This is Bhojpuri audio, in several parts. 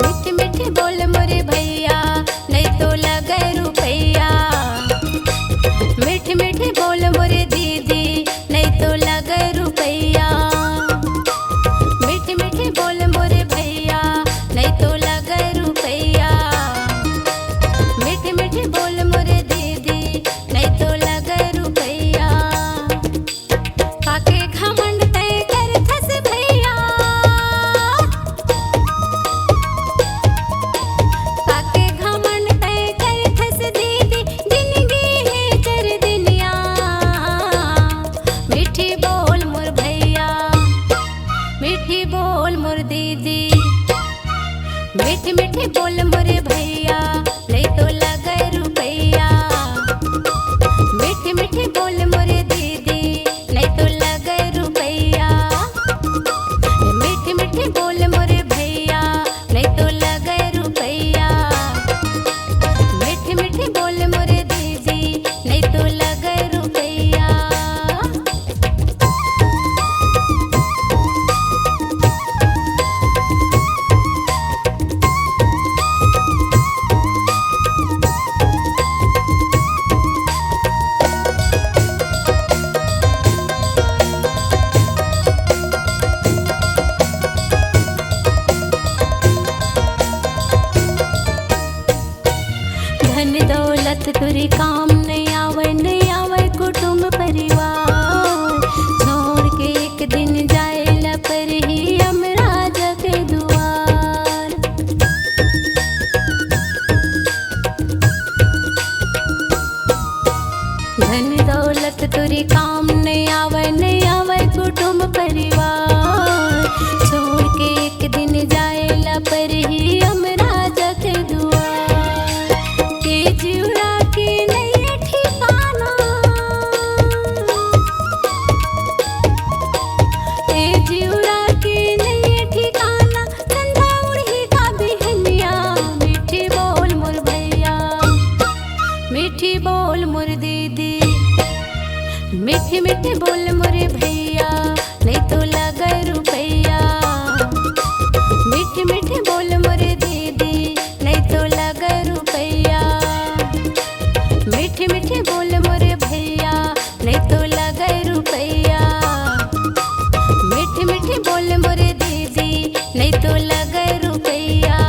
मीठी मीठी बोल मोरे भैया नहीं तो लगे रुपैया। मीठी मीठी बोल मोरे दीदी नहीं तो लगे रुपैया। मीठी मीठी बोल मोरे भैया नहीं तो लगे रुपैया। मीठी मीठी बोल मोरे दीदी नहीं तो लगे रुपैया। काके घमंड तय कर थस भैया। काके घमंड तय कर थस दीदी जिंदगी है चर दुनिया। मीठी बोल मोर भैया मीठी बोल मोर दीदी। मीठी मीठी बोल मोरे भैया नहीं तो लगे रुपैया। मीठी मीठी बोल मोरे दीदी नहीं तो लगे रुपैया। मीठी मीठी बोल मोरे भैया नहीं तो लगे रुपैया। मीठी मीठी बोल मोरे दीदी नहीं तो लगे रुपैया। धन दौलत तुरी काम नहीं आवे कुटुंब परिवार। छोड़ के एक दिन जाए ला पर ही यमराज के दुआर। धन दौलत तुरी काम नहीं आवे कुटुंब परिवार। छोड़ के एक दिन जाए ला पर ही यमराज के दुआर। के जिउरा के नहीं ठिकाना। के जिउरा के नहीं ठिकाना। संधा उड़ी का बिहनिया। मीठी बोल मोर भैया मीठी बोल मोर दीदी। मीठी मीठी बोल मोरे भैया नहीं तो लगे रुपैया। मीठी मीठी बोल मोरे दीदी नहीं तो लगे रुपैया। मीठी मीठी बोल मोरे भैया नहीं तो लगे रुपैया। मीठी मीठी बोल मोरे दीदी नहीं तो लगे रुपैया।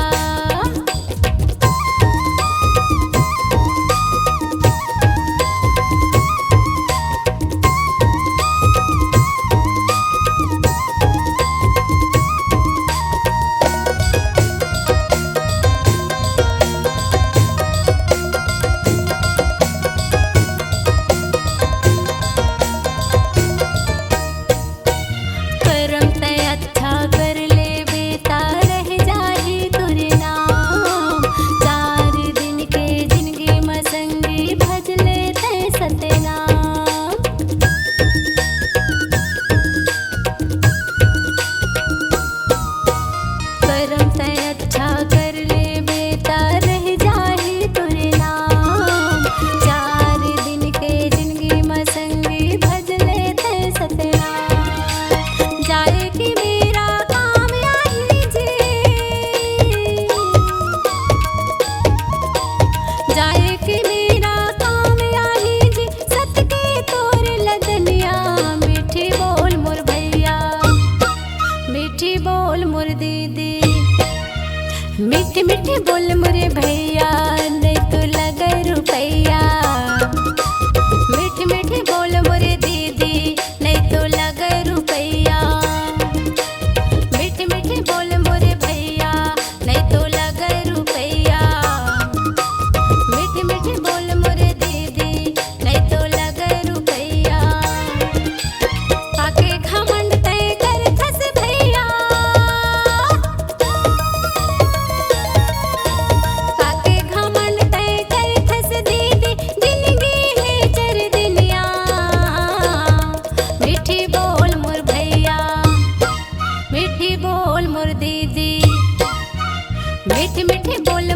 करम तय अच्छा कर ले बेटा रह जाही तुरे नाम। 4 दिन के जिंदगी में संगी भज ले तय सतनाम। करम तय अच्छा कर ले बेटा रह जाही तुरे नाम। 4 दिन के जिंदगी में संगी भज ले तय सतनाम। जाए कि मेरा काम आई जी। जाए कि मेरा काम आई जी। सत के तोर लदनिया। मीठी बोल मोर भैया मीठी बोल मोर दीदी। मीठी मीठी बोल मोरे भैया नहीं तो लगे रुपैया। मीठी मीठी बोल मोरे दीदी नहीं तो लगे रुपैया। मीठी मीठी बोल मोरे भैया नहीं तो लगे रुपैया। मीठी मीठी बोल मोरे दीदी नहीं तो लगे रुपैया। काके घमंड तय कर थस भैया। काके घमंड तय कर थस दीदी जिंदगी है चर दुनिया। मीठी बोल मोर भैया मीठी बोल मोर दीदी। मीठी मीठी बोल